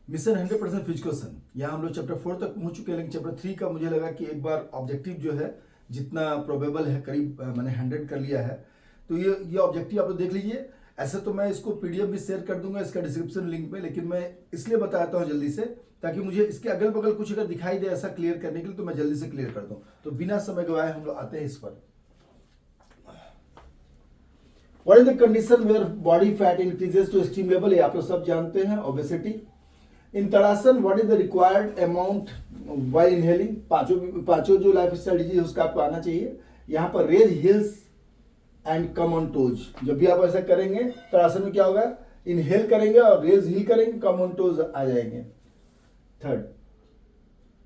Mission 100% physical सन। यहाँ हम लोग चैप्टर 4 तक पहुंच चुके हैं, लेकिन चैप्टर 3 का मुझे लगा कि एक बार ऑब्जेक्टिव जो है जितना प्रोबेबल है करीब मैंने 100 कर लिया है। तो ये ऑब्जेक्टिव आप लोग देख लीजिए। ऐसे तो मैं इसको पीडीएफ भी शेयर कर दूंगा इसका डिस्क्रिप्शन लिंक में, लेकिन मैं इसलिए बताता हूँ जल्दी से ताकि मुझे इसके अगल बगल कुछ अगर दिखाई दे ऐसा क्लियर करने के लिए तो मैं जल्दी से क्लियर कर दूँ। तो बिना समय गवाए हम लोग आते हैं इस पर। What is the condition where body fat increases to extreme level? ये आप लोग सब जानते हैं, obesity. In Tadasana what is the required amount while inhaling? पांचों जो लाइफ स्टाइल डिजीज उसका आपको आना चाहिए। यहाँ पर raise heels and come on toes. जब भी आप ऐसा करेंगे तड़ासन में क्या होगा, इनहेल करेंगे और रेज हिल करेंगे, कम ऑन टोज आ जाएंगे। थर्ड,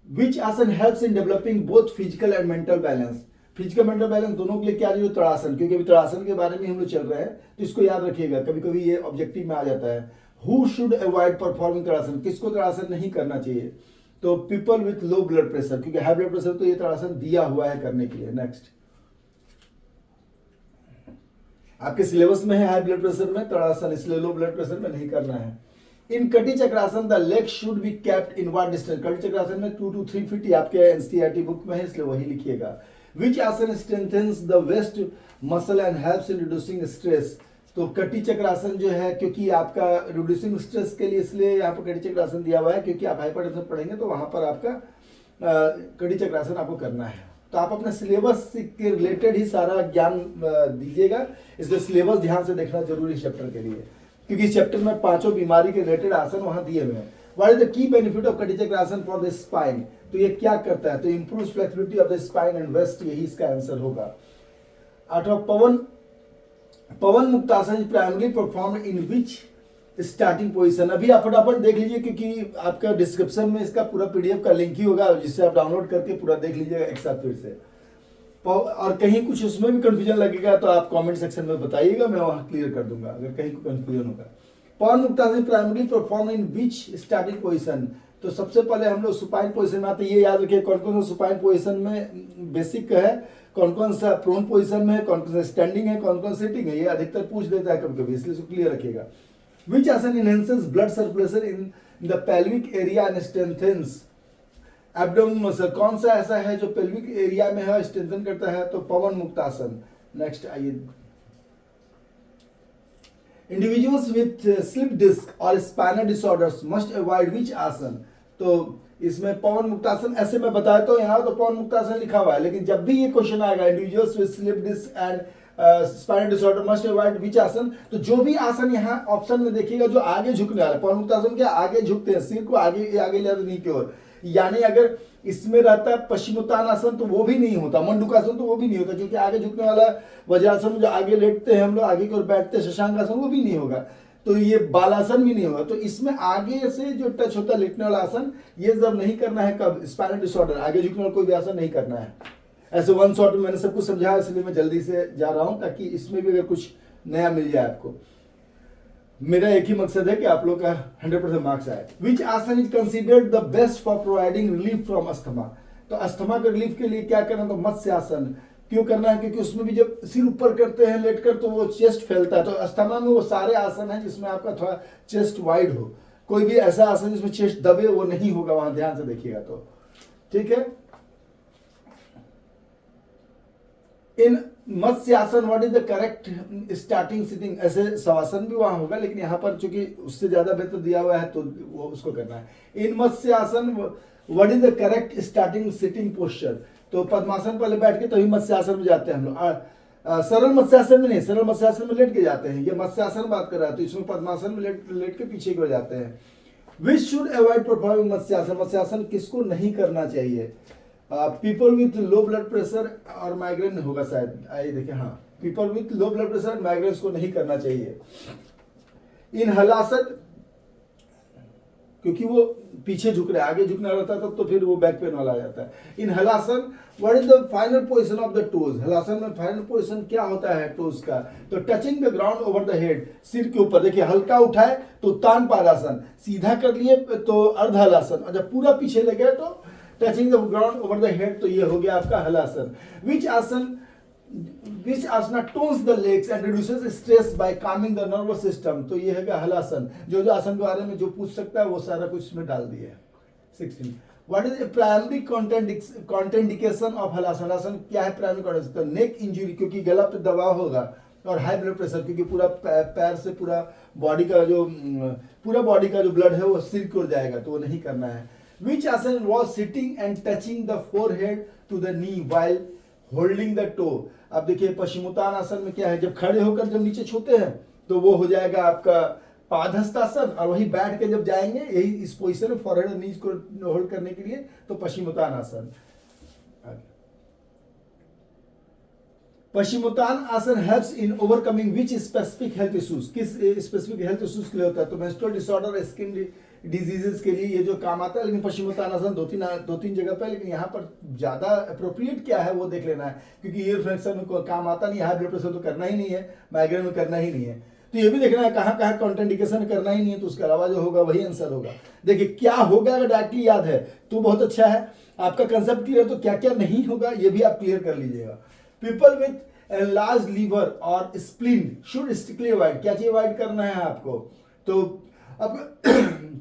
विच आसन helps in developing both physical and mental balance? Physical mental balance दोनों के लिए क्या चाहिए? तड़ासन, क्योंकि अभी तड़ासन के बारे में हम लोग चल रहे हैं तो इसको याद रखिएगा, कभी कभी ये ऑब्जेक्टिव में आ जाता है। Who should avoid performing Tadasana? किसको तड़ासन नहीं करना चाहिए? तो people with low blood pressure, क्योंकि हाई ब्लड प्रेशर तो ये तड़ासन दिया हुआ है करने के लिए। नेक्स्ट, आपके सिलेबस में है हाई ब्लड प्रेशर में तड़ासन, इसलिए लो ब्लड प्रेशर में नहीं करना है। In Kati Chakrasana the leg should be kept in what distance? Kati Chakrasana में 2 to 3 फीट आपके एनसीईआरटी बुक में है, इसलिए वही लिखिएगा। Which asana strengthens the waist muscle and helps in reducing stress? तो कटी चक्रासन जो है, क्योंकि आपका रिड्यूसिंग स्ट्रेस के लिए इसलिए यहाँ पर कटी चक्रासन दिया हुआ है, क्योंकि आप हाइपरटेंशन पढ़ेंगे तो वहां पर आपका कटी चक्रासन आपको करना है। तो आप अपने सिलेबस के रिलेटेड ही सारा ज्ञान दीजिएगा, इसलिए सिलेबस ध्यान से देखना जरूरी है चैप्टर के लिए, क्योंकि इस चैप्टर में पांचों बीमारी के रिलेटेड आसन वहां दिए हुए हैं। What is the key benefit of कटी चक्रासन फॉर द स्पाइन? तो ये क्या करता है? तो improves flexibility of the spine and waist, यही इसका आंसर होगा। आठवां, Pawan Muktasana primary perform in which starting position? अभी आप फटाफट देख लीजिए, क्योंकि आपका डिस्क्रिप्शन में इसका पूरा पीडीएफ का लिंक ही होगा, जिससे आप डाउनलोड करके पूरा देख लीजिएगा एक साथ फिर से। और कहीं कुछ उसमें भी कंफ्यूजन लगेगा तो आप कमेंट सेक्शन में बताइएगा, मैं वहां क्लियर कर दूंगा अगर कहीं को कंफ्यूजन होगा। Pawan Muktasana primary perform in which starting position? तो सबसे पहले हम लोग सुपाइन पोजीशन में आते हैं। ये याद रखिए कौन कौन सा सुपाइन पोजीशन में बेसिक है, कौन कौन सा प्रोन पोजीशन में है, कौन कौन सा स्टैंडिंग है, कौन कौन सिटिंग है, ये अधिकतर पूछ देता है कभी कभी, इसलिए क्लियर रखिएगा। Which asana enhances blood circulation in the pelvic area and strengthens abdominal muscle? कौन सा ऐसा है जो पेल्विक एरिया में है, स्ट्रेंथन करता है? तो पवन मुक्तासन। नेक्स्ट आइए, इंडिविजुअल्स विथ स्लिप डिस्क और spinal disorders must avoid which asana? तो इसमें पवन मुक्तासन ऐसे मैं बताया तो यहाँ तो पवन मुक्तासन लिखा हुआ है, लेकिन जब भी ये क्वेश्चन आएगा individuals with slip disc and spinal disorder must avoid which asana, तो जो भी आसन यहाँ ऑप्शन में देखिएगा जो आगे झुकने वाला, पवन मुक्तासन क्या आगे झुकते हैं, सिर को आगे आगे ले नी की ओर, यानी अगर इसमें रहता है पश्चिमोत्तानासन तो वो भी नहीं होता, मंडूकासन तो वो भी नहीं होता, क्योंकि आगे झुकने वाला वज्रासन जो आगे लेटते हैं हम लोग, आगे की ओर बैठते हैं शशांकासन, वो भी नहीं होगा। तो ये बालासन भी नहीं होगा। तो इसमें आगे से जो टच होता है लेटने वाला आसन, ये जब नहीं करना है कब? स्पाइनल डिसऑर्डर, आगे झुकने वाला कोई भी आसन नहीं करना है। ऐसे वन शॉट में मैंने सब कुछ समझाया, इसलिए मैं जल्दी से जा रहा हूं ताकि इसमें भी अगर कुछ नया मिल जाए आपको। मेरा एक ही मकसद है कि आप लोग का 100% मार्क्स आए। विच asana is considered the best for providing relief from asthma? तो अस्थमा के रिलीफ के लिए क्या करना? तो मत्स्य आसन। क्यों करना है? क्योंकि उसमें भी जब सिर ऊपर करते हैं लेटकर तो वो चेस्ट फैलता है। तो अस्थमा में वो सारे आसन हैं जिसमें आपका थोड़ा चेस्ट वाइड हो, कोई भी ऐसा आसन जिसमें चेस्ट दबे वो नहीं होगा, वहां ध्यान से देखिएगा तो ठीक है। इन मत्स्य आसन what is the correct starting sitting? ऐसे शवासन भी वहां होगा, लेकिन यहाँ पर चूंकि उससे ज्यादा बेहतर दिया हुआ है तो वो उसको करना है। इन मत्स्य आसन what is the correct starting sitting posture? तो पद्मासन पहले बैठ के तभी मत्स्यासन में जाते हैं हम लोग। सरल मत्स्यासन में नहीं, सरल मत्स्यासन में लेट के जाते हैं, ये मत्स्यासन बात कर रहा है, तो इसमें पद्मासन में लेट के पीछे की ओर जाते हैं। Which should avoid performing matsyasana? Matsyasana किसको नहीं करना चाहिए? People with low blood pressure और माइग्रेन होगा शायद, आइए देखिए, हाँ, people with low blood pressure और माइग्रेन को नहीं करना चाहिए। इन हलासन, क्योंकि वो पीछे झुक रहा है, आगे झुकना रहता है तब तो फिर वो बैक पेन वाला आ जाता है। In Halasana what is the final position of the toes? Halasana में फाइनल पोजीशन क्या होता है टोज का? तो touching the ground over the head, सिर के ऊपर, देखिए हल्का उठाए तो उत्तान पादासन, सीधा कर लिए तो अर्ध हलासन, और जब पूरा पीछे ले गए तो touching the ground over the head, तो ये हो गया आपका Halasana. Which asana which asana tones the legs and reduces stress by calming the nervous system. तो ये है हलासन। जो आसन के बारे में जो पूछ सकता है वो सारा कुछ इसमें डाल दिया है। 16 what is a primary contraindication of Halasana. Halasana क्या है प्राइमरी कॉन्टेंडिकेशन? तो नेक इंजरी, क्योंकि गला पे दबाव होगा, और हाई ब्लड प्रेशर, क्योंकि पूरा पैर से पूरा बॉडी का जो ब्लड है वो सिर की ओर जाएगा, तो वो नहीं करना है। Which asana was sitting and touching the forehead to the knee while holding the toe. अब देखिए पश्चिमोत्तान आसन में क्या है, जब खड़े होकर जब नीचे छूते हैं तो वो हो जाएगा आपका पादहस्तासन, और वही बैठ के जब जाएंगे यही इस पोजीशन में फोरहेड और नीज को होल्ड करने के लिए, तो पश्चिमोत्तान आसन। पश्चिमोत्तान आसन helps in overcoming which specific health issues. किस स्पेसिफिक हेल्थ इश्यूज के लिए होता है? तो मेंस्ट्रुअल डिसऑर्डर, स्किन डिजीजेस के लिए ये जो काम आता है। लेकिन पश्चिमोत्तान आसन दो तीन जगह पे, लेकिन यहाँ पर ज्यादा अप्रोप्रिएट क्या है वो देख लेना है, क्योंकि ईयर फ्लेक्शन में काम आता नहीं, हाई ब्लड प्रेशर तो करना ही नहीं है, माइग्रेन में करना ही नहीं है, तो ये भी देखना है कहाँ कहाँ कॉन्ट्राइंडिकेशन करना ही नहीं है, तो उसके अलावा जो होगा वही आंसर होगा। देखिए क्या होगा अगर डायरेक्टली याद है तो बहुत अच्छा है, आपका कंसेप्ट क्लियर, तो क्या क्या नहीं होगा ये भी आप क्लियर कर लीजिएगा। पीपल विथ एनलार्ज लीवर और स्प्लीन शुड स्ट्रिक्टली अवॉइड। क्या चीज अवॉइड करना है आपको? तो अब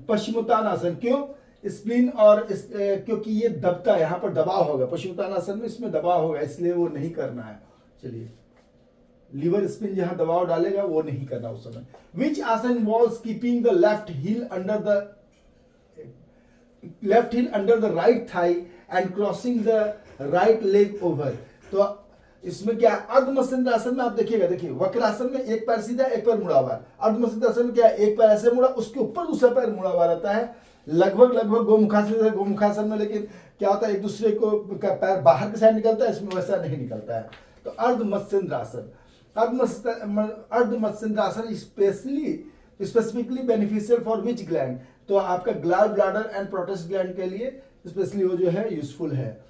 पश्चिमोत्तान आसन, क्यों? स्प्लीन और क्योंकि ये दबता है, यहाँ पर दबाव होगा, पश्चिमोत्तान आसन में इसमें दबाव होगा, इसलिए वो नहीं करना है। चलिए, लीवर स्पिन जहां दबाव डालेगा वो नहीं करना उस समय। Which asana involves keeping the left heel under the right thigh and crossing the right leg over. तो इसमें क्या है? अर्धमत्स्येंद्र आसन में आप देखिए वक्रासन में एक पैर सीधा एक पैर मुड़ा हुआ है। अर्धमत्स्येंद्र आसन में क्या है? एक पैर ऐसे मुड़ा, उसके ऊपर दूसरा पैर मुड़ा हुआ रहता है, लगभग गोमुखासन में। लेकिन क्या होता है, एक दूसरे को पैर बाहर के साइड निकलता है, इसमें वैसा नहीं निकलता है। तो अर्धमत्स्येंद्र asana, Ardhamatsyendra asana specifically beneficial for which gland? तो आपका gall bladder and prostate gland के लिए स्पेशली वो जो है यूजफुल है।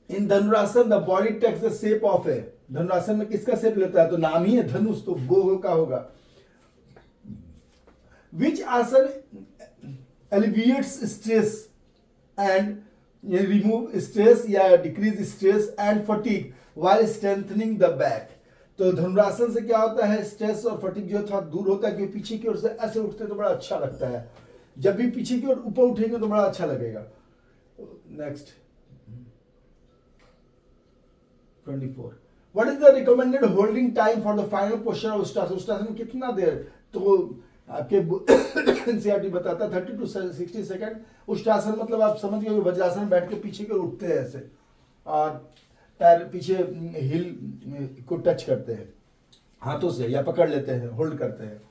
In Dhanurasana the body takes the shape of a. Dhanurasana में किसका शेप लेता है? तो नाम ही है धनुष, तो गो का होगा। विच आसन एलिविएट्स स्ट्रेस एंड रिमूव स्ट्रेस या decrease stress and fatigue while strengthening the back। तो धनुरासन से क्या होता है? स्ट्रेस और फटीग जो थोड़ा दूर होता है, क्योंकि पीछे की ओर से ऐसे उठते तो बड़ा अच्छा लगता है, जब भी पीछे की ओर ऊपर उठेंगे तो बड़ा अच्छा लगेगा। Next 24 what is the recommended holding time for the final posture of Ushtrasana. Ushtrasana में कितना देर? तो आपके एनसीईआरटी बताता है 30 to 60 सेकंड। उष्ट्रासन मतलब आप समझ गए, वज्रासन में बैठ के पीछे की ओर उठते हैं ऐसे, और पैर पीछे हिल को टच करते हैं हाथों से या पकड़ लेते हैं, होल्ड करते हैं।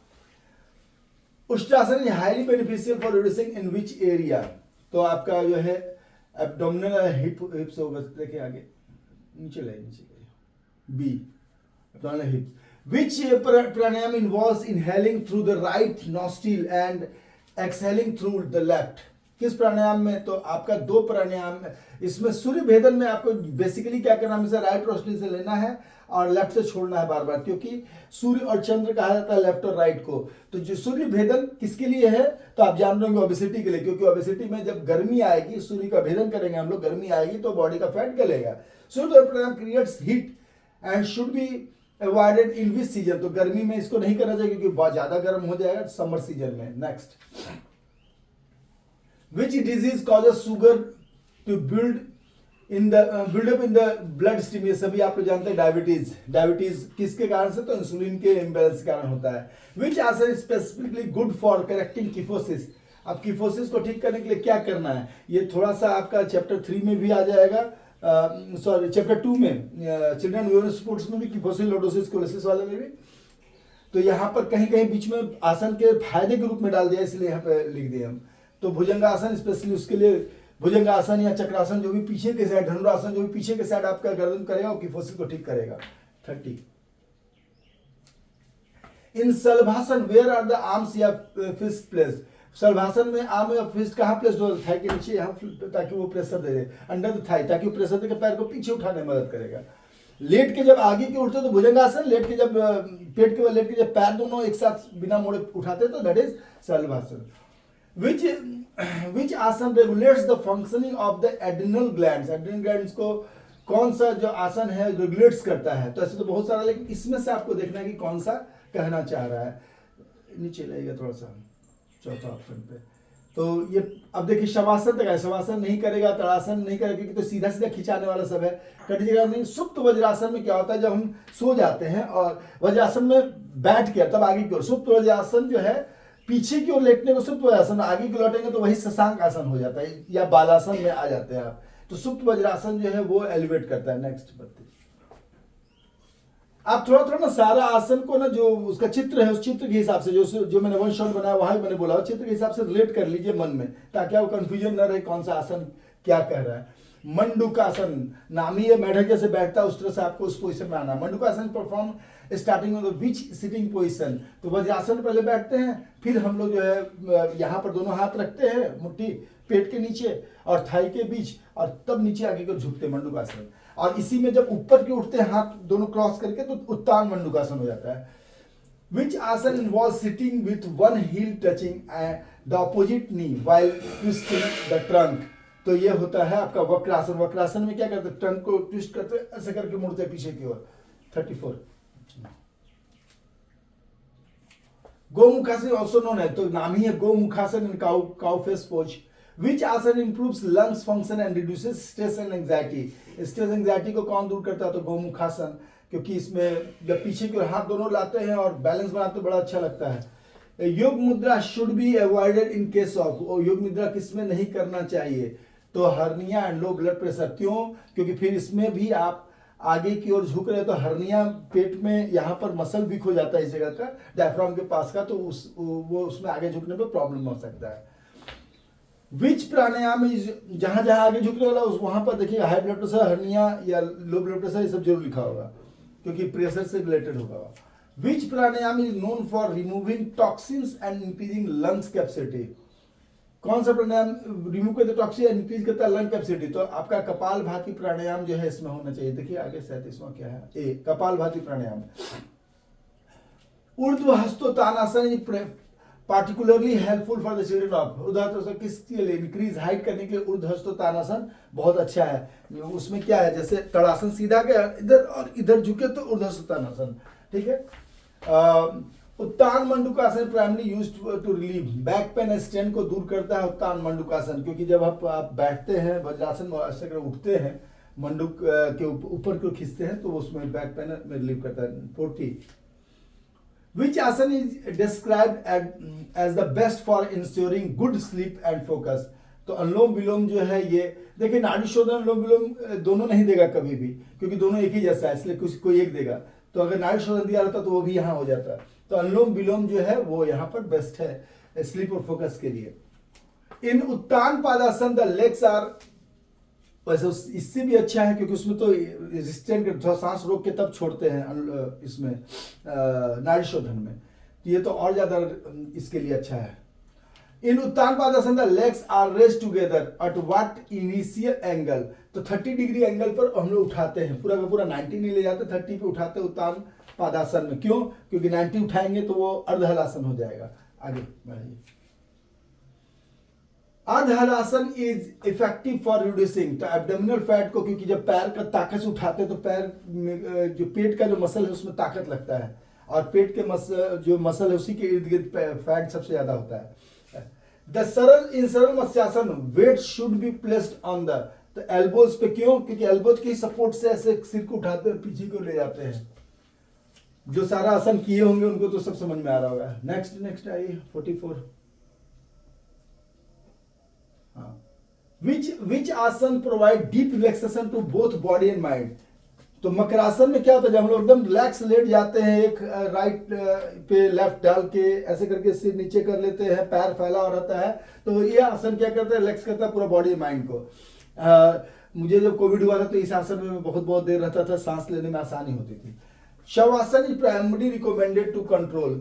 Ushtrasana highly beneficial for reducing in which area? तो आपका जो है एब्डोमिनल हिप्स होगा। देखिए आगे नीचे be abdominal hips. Which pranayama involves inhaling through the right nostril and exhaling through the left? किस प्राणायाम में? तो आपका दो प्राणायाम, इसमें सूर्य भेदन में आपको बेसिकली क्या करना है? राइट नॉस्ट्रिल से लेना है और लेफ्ट से छोड़ना है बार बार, क्योंकि सूर्य और चंद्र कहा जाता है लेफ्ट और राइट को। तो जो सूर्य भेदन किसके लिए है? तो आप जान रहे होंगे ओबेसिटी के लिए, क्योंकि ओबेसिटी में जब गर्मी आएगी, सूर्य का भेदन करेंगे हम लोग, गर्मी आएगी तो बॉडी का फैट गलेगा। Surya pranayama creates heat and should be avoided in which season? तो गर्मी में इसको नहीं करना चाहिए, क्योंकि बहुत ज्यादा गर्म हो जाएगा समर सीजन में। Next, which disease causes sugar to build up in the blood stream? ये सभी आप लोग जानते हैं। डायबिटीज किसके कारण से? तो इंसुलिन के इम्बैलेंस के कारण होता है। which आसन specifically good for correcting kyphosis? अब किफोसिस को ठीक करने के लिए क्या करना है? ये थोड़ा सा आपका चैप्टर 3 में भी आ जाएगा, सॉरी चैप्टर 2 में, चिल्ड्रन न्यूरो स्पोर्ट्स में भी, किफोसिस लोडोसिस कोलिसिस वाले में भी। तो यहाँ पर कहीं कहीं बीच में आसन के फायदे के रूप में डाल दिया, इसलिए यहाँ पे लिख दिए हम। तो भुजंगासन स्पेशली उसके लिए, भुजंगासन या चक्रासन जो भी पीछे के साइड, धनुरासन जो भी पीछे के साइड आपका गर्दन करेगा वो किफोसिस को ठीक करेगा। 30 इन सलभासन वेयर आर द आर्म्स या फिस्ट प्लेस्ड? सलभासन में आर्म या फिस्ट कहाँ प्लेस्ड होता है? थाई के नीचे, यहाँ, ताकि वो प्रेशर दे दे अंडर द थाई, ताकि वो प्रेशर देकर पैर को पीछे उठाने में मदद करेगा। लेट के जब आगे की उठते तो भुजंगासन, लेट के जब पेट के बल लेट के जब पैर दोनों एक साथ बिना मोड़े उठाते तो दैट इज सलभासन। Which आसन regulates the functioning of the adrenal glands? adrenal glands को कौन सा जो आसन है रेगुलेट्स करता है। तो ऐसे तो बहुत सारा, लेकिन इसमें से आपको देखना है कि कौन सा कहना चाह रहा है। नीचे लाइएगा थोड़ा सा, चौथा ऑप्शन पे। तो ये अब देखिए शवासन तक है, शवासन नहीं करेगा, तड़ासन नहीं करेगा, क्योंकि तो सीधा सीधा खिंचाने वाला सब है। कटी जगह नहीं। सुप्त वज्रासन में क्या होता है, जब हम सो जाते हैं और वज्रासन में बैठ के तब आगे की ओर, सुप्त वज्रासन जो है पीछे की ओर लेटने को सुप्त वज्रासन, आगे की लौटेंगे तो वही शशांक आसन हो जाता है, या बालासन में आ जाते हैं आप। तो सुप्त वज्रासन जो है वो एलिवेट करता है। नेक्स्ट बताइए। आप थोड़ा थोड़ा ना सारा आसन को ना, जो उसका चित्र है उस चित्र के हिसाब से, जो मैंने वन शॉट बनाया वहां मैंने बोला, उस चित्र के हिसाब से रिलेट कर लीजिए मन में, ताकि आपको कंफ्यूजन ना रहे कौन सा आसन क्या कह रहा है। मंडूकासन, नामी या मेढक जैसे बैठता है उस तरह से आपको उस पोजीशन में आना है। मंडूकासन परफॉर्म स्टार्टिंग में विच सिटिंग पोजीशन, तो वज्रासन पहले बैठते हैं, फिर हम लोग जो है यहाँ पर दोनों हाथ रखते हैं मुट्ठी पेट के नीचे और थाई के बीच, और तब नीचे आगे को झुकते हैं, मंडूकासन। और इसी में जब ऊपर के उठते हैं हाथ दोनों क्रॉस करके तो उत्तान मंडूकासन हो जाता है। Which asana involve sitting with one heel touching the opposite knee while twisting the trunk, तो ये होता है आपका वक्रासन। वक्रासन में क्या करते हैं, ट्रंक को ट्विस्ट करते हैं, ऐसे करके मुड़ते हैं पीछे की ओर। 34 गोमुखासन ऑल्सो नोन है, तो नाम ही है Gomukhasana in cow face pose. Which asana improves lungs function and reduces stress and anxiety, stress anxiety को कौन दूर करता है, तो गोमुखासन, क्योंकि इसमें जब पीछे की ओर हाथ दोनों लाते हैं और बैलेंस बनाते हैं बड़ा अच्छा लगता है। योग मुद्रा should be avoided in case of, योग मुद्रा किसमें नहीं करना चाहिए, तो hernia and low blood pressure. क्यों, क्योंकि फिर इसमें भी आप आगे की ओर झुक रहे हैं तो हर्निया पेट में यहाँ पर मसल वीक हो जाता है इस जगह का, डायफ्राम के पास का, तो वो उसमें आगे झुकने पे प्रॉब्लम हो सकता है। विच प्राणायाम इज, जहां जहां आगे झुकने वाला उस वहां पर देखिए हाई ब्लड प्रेशर, हर्निया या लो ब्लड प्रेशर ये सब जरूर लिखा होगा, क्योंकि प्रेशर से रिलेटेड होगा। Which pranayama is known for removing toxins and increasing lungs capacity, कौन सा प्राणायाम रिमूव करता है टॉक्सिन, इंक्रीज करता है लंग कैपेसिटी, तो आपका कपालभाति प्राणायाम जो है इसमें होना चाहिए। देखिए आगे 37वां क्या है, ए Kapalbhati pranayama. Urdhva Hastottanasana particularly helpful for the children of, उदाहरण किसके लिए, इंक्रीज हाइट करने के लिए ऊर्ध्व हस्तोत्तानासन बहुत अच्छा है। उसमें क्या है, जैसे तड़ासन सीधा गया इधर और इधर झुके तो ऊर्ध्व हस्तोत्तानासन, ठीक है। Uttana Mandukasana primary used to relieve back pain and strain को दूर करता है उत्तान मंडूकासन, क्योंकि जब आप बैठते हैं वज्रासन ऐसे कर उठते हैं, मंडूक के ऊपर को खींचते हैं तो उसमें बैक पेन में रिलीव करता है। 40 which asana is described as the best for ensuring good sleep and focus, तो अनुलोम विलोम जो है ये देखिए, नाड़ी शोधन अनुलोम विलोम दोनों नहीं देगा कभी भी, क्योंकि दोनों एक ही जैसा है, इसलिए कुछ कोई एक देगा। तो अगर नाड़ी शोधन दिया रहता तो वो भी यहाँ हो जाता है, तो अनुलोम विलोम जो है वो यहाँ पर बेस्ट है स्लीप और फोकस के लिए। इन Uttana Padasana the legs are, वैसे इससे भी अच्छा है क्योंकि उसमें तो रेजिस्टेंट थोड़ा सांस रोक के तब छोड़ते हैं इसमें नाड़ी शोधन में, ये तो और ज्यादा इसके लिए अच्छा है। In Uttana Padasana the legs are rest together at what initial angle, तो 30 डिग्री एंगल पर हम लोग उठाते हैं, पूरा का पूरा 90 नहीं ले जाते, 30 पे उठाते हैं उत्तान पादासन में। क्यों, क्योंकि 90 उठाएंगे तो वो अर्धहलासन हो जाएगा। आगे बढ़ाइए। Ardhahalasana is effective for reducing the abdominal fat को, क्योंकि जब पैर का ताकत से उठाते हैं तो पैर में जो पेट का जो मसल है उसमें ताकत लगता है, और पेट के जो मसल है उसी के इर्द गिर्द फैट सबसे ज्यादा होता है। The saral matsyasana weight should be placed on the, तो एल्बोज पे, क्यों, क्योंकि एल्बोज के सपोर्ट से ऐसे सिर को उठाते हैं पीछे को ले जाते हैं। जो सारा आसन किए होंगे उनको तो सब समझ में आ रहा होगा। नेक्स्ट आइए 44। हाँ, which asana provide deep relaxation to both body and mind, तो मकरासन में क्या होता है, जब हम लोग एकदम रिलैक्स लेट जाते हैं, एक राइट पे लेफ्ट डाल के ऐसे करके सिर नीचे कर लेते हैं, पैर फैला हो रहता है, तो ये आसन क्या करता है, रिलैक्स करता है पूरा बॉडी माइंड को। मुझे जब कोविड हुआ था तो इस आसन में बहुत देर रहता था, सांस लेने में आसानी होती थी। Shavasana is primary recommended to control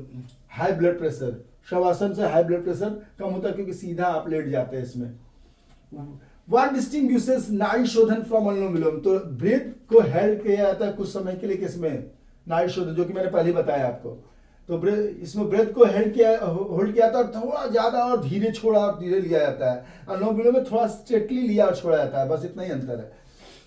high blood pressure, शवासन से हाई ब्लड प्रेशर कम होता है क्योंकि सीधा आप लेट जाते हैं इसमें। What distinguishes नाड़ी शोधन फ्रॉम अनुलोम विलोम, तो ब्रेथ को हेल्ड किया जाता है कुछ समय के लिए किसमें, नाड़ी शोधन, जो कि मैंने पहले बताया आपको। तो इसमें ब्रेथ को होल्ड किया जाता है, थोड़ा ज्यादा और धीरे छोड़ा और धीरे लिया जाता है। अनुलोम विलोम में थोड़ा स्ट्रेटली लिया और छोड़ा जाता है, बस इतना ही अंतर है।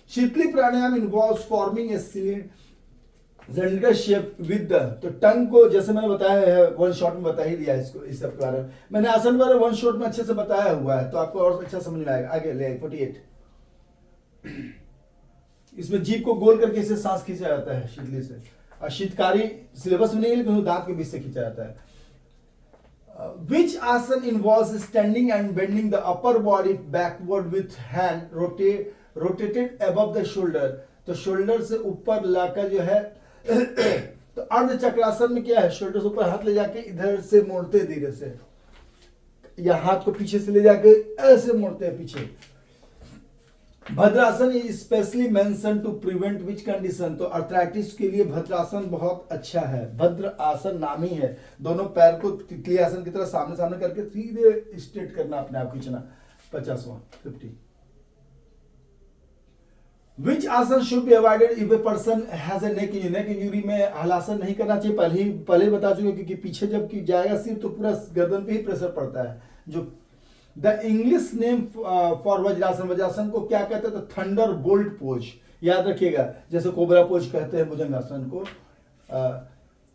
Sheetali pranayama involves forming a cylinder shape with the, तो टंग को जैसे मैंने बताया है, वन शॉट में बता ही दिया इसको, इस सब के बारे में मैंने आसन बारे वन शॉट में अच्छे से बताया हुआ है, तो आपको और अच्छा समझ में आएगा। आगे ले 48, इसमें जीभ को गोल करके इसे सांस खींचा जाता है शीतली से, और शीतकारी सिलेबस में नहीं है लेकिन दांत के बीच से खींचा जाता है। Which asana involves standing and bending the upper body backward with hand rotated above the shoulder, तो शोल्डर से ऊपर लाकर जो है तो अर्ध चक्रासन में क्या है, शोल्डर से ऊपर हाथ ले जाके इधर से मोड़ते धीरे से, या हाथ को पीछे से ले जाके ऐसे मोड़ते हैं पीछे। Bhadrasana is specially mention to prevent which condition, तो अर्थराइटिस के लिए भद्रासन बहुत अच्छा है। भद्र आसन नाम ही है, दोनों पैर को तितली आसन की तरह सामने सामने करके सीधे स्ट्रेट करना, अपने आप खींचना। 50वां 50, विच आसन should be avoided if a person has a neck injury, neck injury में हलासन नहीं करना चाहिए, पहले बता चुके, क्योंकि पीछे जब की जाएगा सिर तो पूरा गर्दन पे ही प्रेशर पड़ता है। जो the English name for vajrasana, vajrasana को क्या कहते हैं, तो थंडर बोल्ट पोज, याद रखिएगा, जैसे कोबरा पोज कहते हैं भुजंगासन को।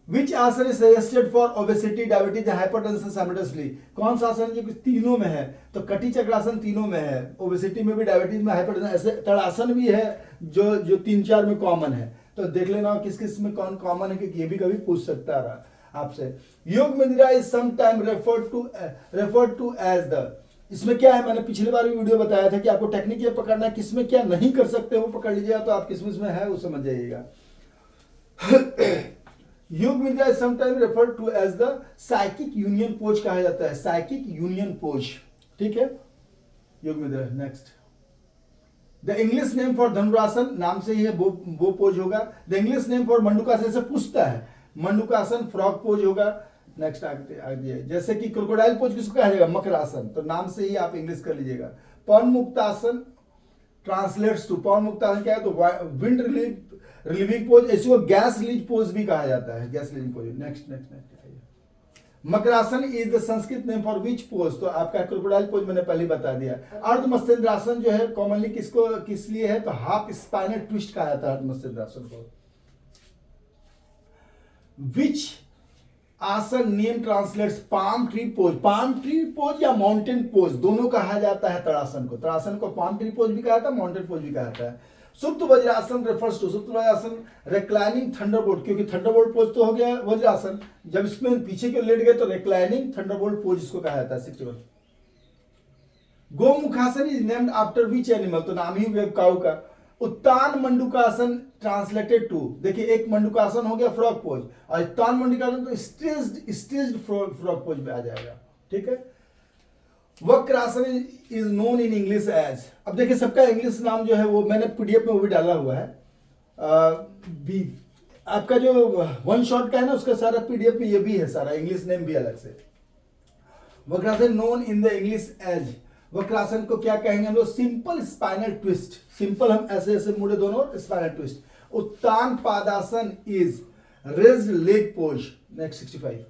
विच asana is suggested for obesity, diabetes, hypertension simultaneously, कौन सा आसन जो तीनों में है, तो कटी चक्रासन तीनों में है, ओबेसिटी में भी, डायबिटीज में, हाइपरटेंशन, ऐसे तड़ासन भी है जो 3-4 में कॉमन है, तो देख लेना किस किस में कौन कॉमन है, क्योंकि ये भी कभी पूछ सकता रहा आपसे। Yoga mudra is sometime referred to as the, इसमें क्या है, मैंने पिछले बार भी वीडियो बताया था कि आपको टेक्निक ये पकड़ना है, किसमें क्या नहीं कर सकते वो पकड़ लीजिएगा, तो आप किसमें इसमें है वो समझ जाइएगा। Yoga mudra is sometime referred to as the psychic union pose कहा जाता है, साइकिक यूनियन पोज, ठीक है। Yoga mudra next, the English name for Dhanurasana, नाम से ही है वो पोज होगा। The English name for Mandukasana से पूछता है, मंडूकासन फ्रॉग पोज होगा। नेक्स्ट आगे जैसे कि क्रोकोडाइल पोज किसको कहा जाएगा, मकरासन, तो नाम से ही आप इंग्लिश कर लीजिएगा। पवन मुक्तासन ट्रांसलेट्स टू, पवन मुक्तासन क्या है, तो विंड रिलीविंग पोज, इसको गैस रिलीज पोज भी कहा जाता है, gas relieving pose. Next makarasana is the Sanskrit name for which pose, तो आपका क्रोकोडाइल पोज मैंने पहले बता दिया। अर्ध मत्स्येंद्रासन जो है कॉमनली किस लिए है, तो हाफ स्पाइनल ट्विस्ट कहा जाता है अर्ध मत्स्येंद्रासन को। विच आसन name translates palm tree pose, palm tree pose या माउंटेन पोज दोनों कहा जाता है तड़ासन को, तड़ासन को पाम ट्री पोज भी कहा जाता है, माउंटेन पोज भी कहा जाता है। सुप्त वज्रासन रेफर्स टू, सुप्त वज्रासन रिक्लाइनिंग थंडरबोल्ट, क्योंकि थंडरबोल्ट पोज तो हो गया वज्रासन, जब इसमें पीछे के लेट गए तो रिक्लाइनिंग थंडरबोल्ट पोज इसको कहा जाता है। 61 Gomukhasana is named after which animal, तो नाम ही हुआ काऊ का। उत्तान मंडूकासन ट्रांसलेटेड टू, देखिए एक मंडूकासन हो गया फ्रॉग पोज, और उत्तान मंडूकासन तो स्टेज्ड फ्रॉग पोज में आ जाएगा, ठीक है। Vakrasana is known in English as, अब देखिए सबका इंग्लिश नाम जो है वो मैंने पीडीएफ में वो भी डाला हुआ है, आपका जो वन शॉट का है ना उसका सारा पीडीएफ में ये भी है, सारा इंग्लिश नेम भी अलग से। Vakrasana known in the English as, वक्रासन को क्या कहेंगे हम लोग, सिंपल स्पाइनल ट्विस्ट, सिंपल हम ऐसे ऐसे मुड़े दोनों, spinal twist. Uttana Padasana is raised leg pose. Next 65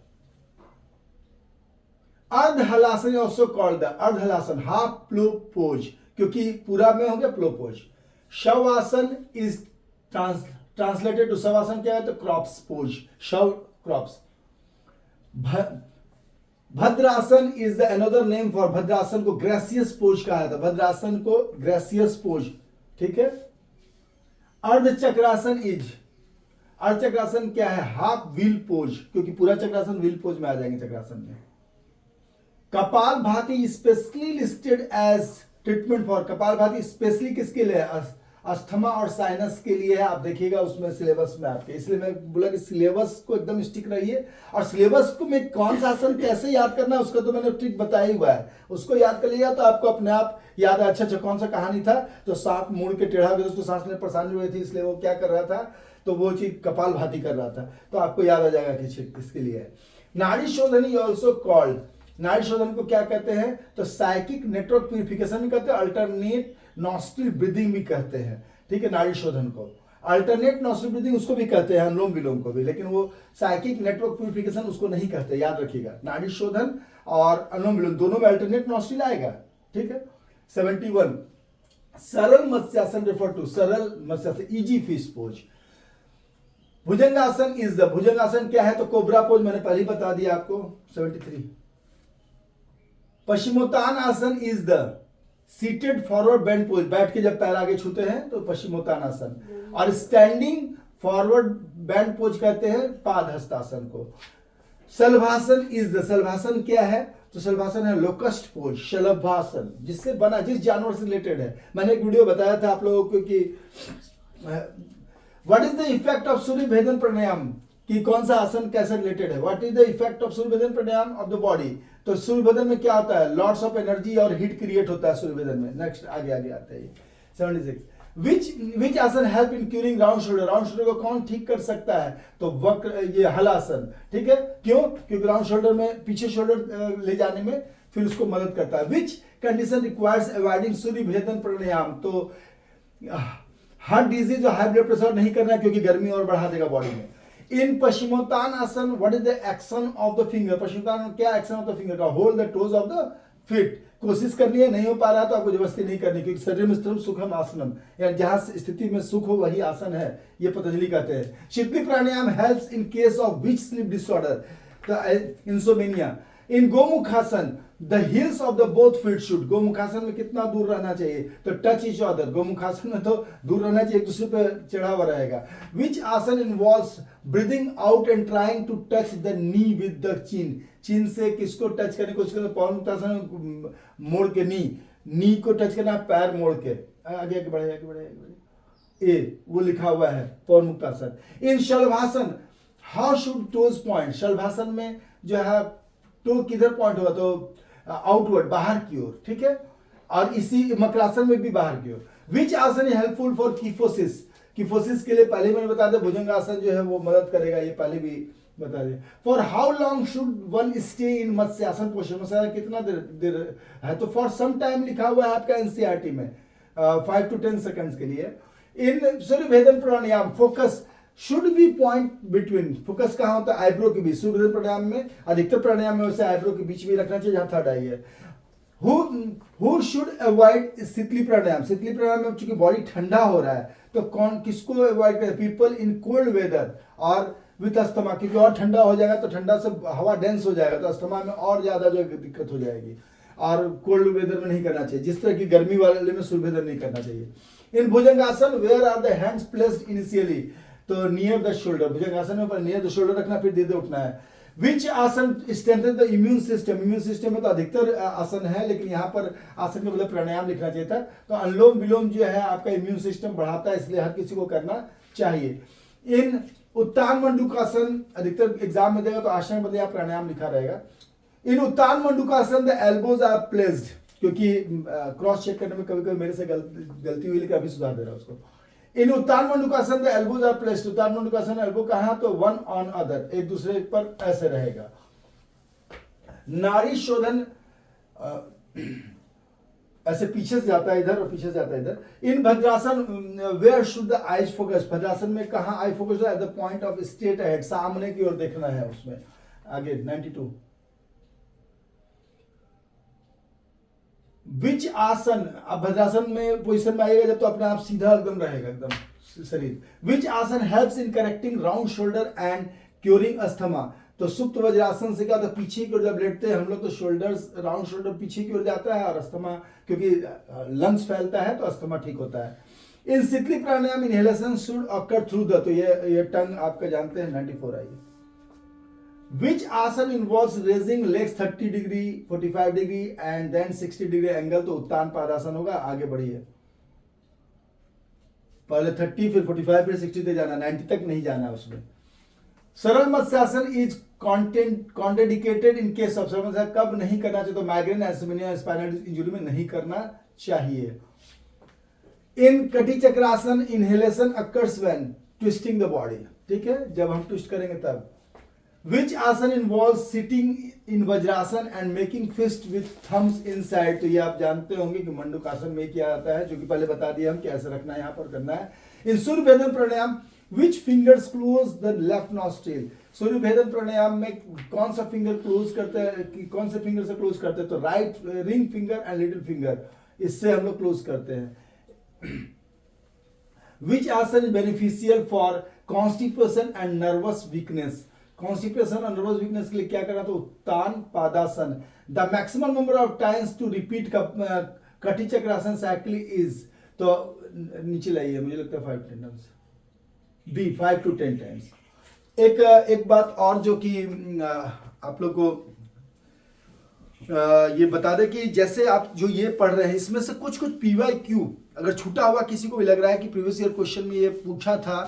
Ardha halasana also called the, अर्ध हलासन हाफ प्लो पोज, क्योंकि पूरा में हो गया plough pose. Shavasana is translated to, Shavasana क्या है, तो क्रॉप्स पोज, शव corpse. Bhadrasana is the another name for, Bhadrasana को ग्रेसियस पोज कहा था, भद्रासन को ग्रेसियस पोज, ठीक है। अर्ध चक्रासन इज, अर्ध चक्रासन क्या है, हाफ व्हील पोज, क्योंकि पूरा चक्रासन व्हील पोज में आ जाएंगे चक्रासन में। Kapal bhati specially listed as treatment for, kapal bhati specially किसके लिए है, अस्थमा और साइनस के लिए है, आप देखिएगा उसमें सिलेबस में आपके, इसलिए मैं बोला कि सिलेबस को एकदम स्टिक रहिए, और सिलेबस को में कौन सा आसन कैसे याद करना है उसका तो मैंने ट्रिक बताया ही हुआ है, उसको याद कर लिया तो आपको अपने आप याद है। अच्छा कौन सा कहानी था, तो सांप मुड़ के टेढ़ा गया, उसको सांस में परेशानी हुई थी, इसलिए वो क्या कर रहा था, तो वो चीज कपाल भाती कर रहा था, तो आपको याद आ जाएगा कि इसके लिए है। नाड़ी शोधन इज ऑल्सो कॉल्ड, नाड़ी शोधन को क्या कहते हैं, तो साइकिक नेटवर्क प्यूरिफिकेशन भी कहते हैं, अल्टरनेट नॉस्ट्रिल ब्रीदिंग भी कहते हैं, ठीक है। नाड़ी शोधन को अल्टरनेट नॉस्ट्रिल ब्रीदिंग उसको भी कहते हैं, अनुलोम विलोम को भी, लेकिन वो साइकिक नेटवर्क प्यूरिफिकेशन उसको नहीं कहते, याद रखिएगा। नाड़ी शोधन और अनुलोम विलोम दोनों में अल्टरनेट नॉस्ट्रिल आएगा, ठीक है। 71 सरल matsyasana refer to Saral Matsyasana, easy fish pose. Bhujangasana is the, Bhujangasana क्या है? तो कोबरा पोज मैंने पहले ही बता दिया आपको 73। Paschimottan is the seated forward bend pose, बैठ के जब पैर आगे छूते हैं तो पश्चिमोत्तान आसन। और स्टैंडिंग फॉरवर्ड बेंड पोज कहते हैं पादहस्तासन को। शलभासन इज द, शलभासन क्या है? तो शलभासन है लोकस्ट पोज, शलभासन, जिससे बना, जिस जानवर से रिलेटेड है। मैंने एक वीडियो बताया था आप लोगों को कि what is the effect of Surya Bhedan pranayama, कि कौन सा आसन कैसे रिलेटेड है। What is the effect of Surya Bhedan pranayama of the body. तो सूर्य भेदन में क्या होता है? लॉट्स ऑफ एनर्जी और हीट क्रिएट होता है सूर्य भेदन में। नेक्स्ट आगे आगे आता है 76। विच आसन help in curing round shoulder, round shoulder को कौन ठीक कर सकता है? तो वक्र, ये हलासन, ठीक है। क्यों? क्योंकि राउंड शोल्डर में पीछे शोल्डर ले जाने में फिर उसको मदद करता है। विच कंडीशन रिक्वायर्स अवॉइडिंग सूर्य भेदन प्राणायाम, तो हार्ट डिजीज और हाई ब्लड प्रेशर नहीं करना, क्योंकि गर्मी और बढ़ा देगा बॉडी में। इन पश्चिमोत्तान आसन what is the action of the finger, Paschimottan क्या एक्शन ऑफ द फिंगर का? Hold the toes of the feet. कोशिश करनी है, नहीं हो पा रहा तो आपको जबरदस्ती नहीं करनी, क्योंकि शरीर में स्थिरम सुखम आसनम, यानी जहां स्थिति में सुख हो वही आसन है, ये पतंजलि कहते हैं। Sheetali pranayama helps in case of which sleep disorder, insomnia. In Gomukhasana the heels of the both feet should, Gomukhasana में कितना दूर रहना चाहिए? तो टच इच अदर, गोमुखासन में तो दूर रहना चाहिए, एक दूसरे पर चढ़ा हुआ रहेगा। Which asana involves breathing out and trying to touch the knee with the chin, chin से किसको टच करने की कोशिश करना? पवनमुक्तासन मोड़ के नी को टच करना, पैर मोड़ के आगे आगे बढ़े आगे बढ़े आगे बढ़े, ए वो लिखा हुआ है पवनमुक्तासन। इन शलभासन हाउ शुड टोज पॉइंट, शलभासन में जो है टो किधर पॉइंट हुआ? तो आउटवर्ड, बाहर की ओर, ठीक है। और इसी मकरासन में भी बाहर की ओर। विच आसन इज हेल्पफुल फॉर कीफोसिस, कीफोसिस के लिए पहले मैंने बता दिया, भुजंगासन जो है वो मदद करेगा, ये पहले भी बता दिया। For how long should one stay in matsyasana position, matsyasana कितना देर है? तो फॉर सम टाइम लिखा हुआ है आपका एनसीईआरटी में, 5 to 10 सेकंड्स के लिए। In Surya Bhedan pranayama focus should be point between, focus कहाँ होता है? आईब्रो के बीच। सूर्य भेदन प्राणायाम में, अधिकतर प्राणायाम में वैसे आईब्रो के बीच में रखना चाहिए जहां थर्ड आई है। Who should avoid शीतली प्राणायाम, शीतली प्राणायाम में चूंकि बॉडी ठंडा हो रहा है तो कौन किसको अवॉइड करे? पीपल इन कोल्ड वेदर और विथ अस्थमा, क्योंकि और ठंडा हो जाएगा तो ठंडा से हवा डेंस हो जाएगा तो अस्थमा में और ज्यादा जो दिक्कत हो जाएगी। और कोल्ड वेदर में नहीं करना चाहिए, जिस तरह की गर्मी वाले में सूर्य भेदन नहीं करना चाहिए। In Bhujangasana where are the hands placed initially, तो नियर द शोल्डर, भुजंगासन में नियर द शोल्डर रखना, फिर धीरे उठना है। विच आसन strengthen the immune system, immune system में तो अधिकतर आसन है, लेकिन यहाँ पर आसन के मतलब प्राणायाम लिखना चाहिए था। तो अनुलोम विलोम जो है आपका इम्यून सिस्टम बढ़ाता है, इसलिए हर किसी को करना चाहिए। इन उत्तान मंडूकासन, अधिकतर एग्जाम में देगा तो आसन में बदले प्राणायाम लिखा रहेगा। इन Uttana Mandukasana the elbows are placed, क्योंकि क्रॉस चेक करने में कभी कभी मेरे से गलती हुई, लेकिन अभी सुधार दे रहा हूं उसको। In Uttana Mandukasana the elbows are placed, Uttana Mandukasana elbow कहां? तो वन ऑन अदर, एक दूसरे पर ऐसे रहेगा। नाड़ी शोधन ऐसे पीछे से जाता है इधर और पीछे से जाता है इधर। In Bhadrasana where should the eyes focus, Bhadrasana में कहां eye focus? At the point of straight ahead, सामने की ओर देखना है उसमें। आगे 92। विच आसन, अब भद्रासन में पोजीशन में आएगा जब तो अपने आप सीधा एकदम रहेगा, एकदम शरीर। विच आसन helps in correcting round shoulder and curing asthma, तो सुप्त वज्रासन से क्या होता है? पीछे की ओर जब लेटते हैं हम लोग तो शोल्डर्स, राउंड शोल्डर पीछे की ओर जाता है और अस्थमा, क्योंकि लंग्स फैलता है तो अस्थमा ठीक होता है। In Sheetali pranayama inhalation should occur through the, तो ये टंग आपका जानते हैं 94 आई। Which asana involves raising legs 30 degree, 45 degree and then 60 degree angle, तो उत्तान पादासन होगा। आगे बढ़िए, पहले 30 फिर 45 फिर 60 तक जाना, 90 तक नहीं जाना उसमें। Saral Matsyasana is contraindicated in case of, Saral Matsyasana कब नहीं करना चाहिए? तो माइग्रेन, एंसोमिनिया, स्पाइनल इंजुरी में नहीं करना चाहिए। In Kati Chakrasana inhalation occurs when twisting the body, ठीक है, जब हम ट्विस्ट करेंगे तब। Which asana involves sitting in vajrasana and making fist with thumbs inside, तो ये आप जानते होंगे कि मंडूकासन में क्या आता है, जो कि पहले बता दिया हम कैसे रखना है, यहाँ पर करना है। इन सूर्य भेदन प्राणायाम which fingers close the left nostril, सूर्य भेदन प्राणायाम में कौन सा फिंगर क्लोज करते हैं, कौन से फिंगर से क्लोज करते हैं? तो right ring finger and little finger, इससे हम लोग क्लोज करते हैं। Which asana is beneficial for constipation and nervous weakness. Constipation और नर्वस वीकनेस के लिए क्या करना, तो Uttana Padasana. The maximum number of times to repeat Kati Chakrasana cycle is, तो नीचे लाइए, मुझे लगता है 5 टाइम्स, बी 5 to 10 टाइम्स। एक बात और जो कि आप लोग को ये बता दें कि जैसे आप जो ये पढ़ रहे हैं इसमें से कुछ PYQ अगर छूटा हुआ किसी को भी लग रहा है कि प्रीवियस ईयर क्वेश्चन में ये पूछा था।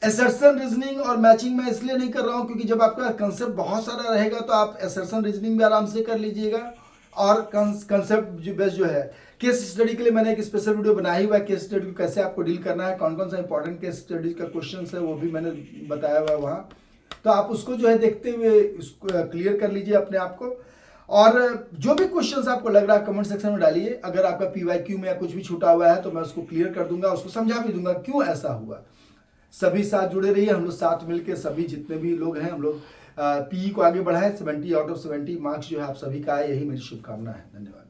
असर्शन रीजनिंग और मैचिंग मैं इसलिए नहीं कर रहा हूं क्योंकि जब आपका कंसेप्ट बहुत सारा रहेगा तो आप असर्शन रीजनिंग भी आराम से कर लीजिएगा, और कंसेप्ट जो बेस्ट जो है केस स्टडी के लिए मैंने एक स्पेशल वीडियो बनाई हुआ है, केस स्टडी को कैसे आपको डील करना है, कौन कौन सा इंपॉर्टेंट केस स्टडी का क्वेश्चन है वो भी मैंने बताया हुआ है वहाँ। तो आप उसको जो है देखते हुए उसको क्लियर कर लीजिए अपने आप को, और जो भी क्वेश्चंस आपको लग रहा है कमेंट सेक्शन में डालिए। अगर आपका PYQ में या कुछ भी छूटा हुआ है तो मैं उसको क्लियर कर दूंगा, उसको समझा भी दूंगा क्यों ऐसा हुआ। सभी साथ जुड़े रहिए, हम लोग साथ मिलकर सभी जितने भी लोग हैं हम लोग PE को आगे बढ़ाएं। 70 out of 70 मार्क्स जो है आप सभी का है, यही मेरी शुभकामना है। धन्यवाद।